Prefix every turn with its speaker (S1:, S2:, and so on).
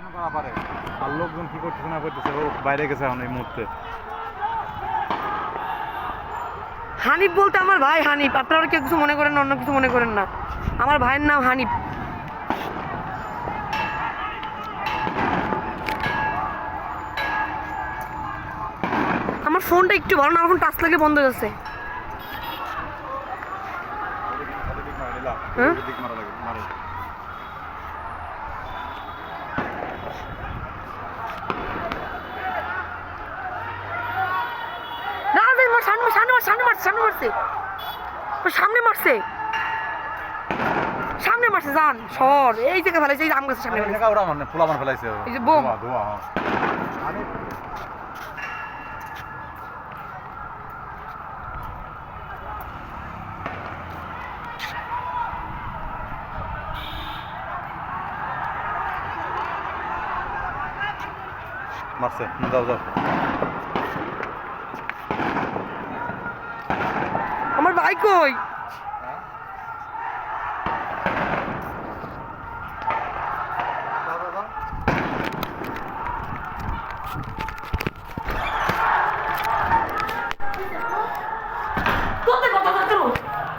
S1: আর লোকজন কি করতেছে না করতেছে, ও বাইরে গেছে এখন এই মুহূর্তে।
S2: হানিফ বলতে আমার ভাই হানিফ, আপনারা কেউ কিছু মনে করেন না, অন্য কিছু মনে করেন না, আমার ভাইয়ের নাম হানিফ। আমার ফোনটা একটু ভালো না, এখন টাচ লাগে বন্ধ হয়ে যাচ্ছে। সামনে মারছে জান সর, এই জায়গায় ফেলাইছে, এই আম গাছের সামনে
S1: ফেলাইছে,
S2: এই যে বোম
S1: মারছে। যাও যাও,
S2: আমার ভাই কই?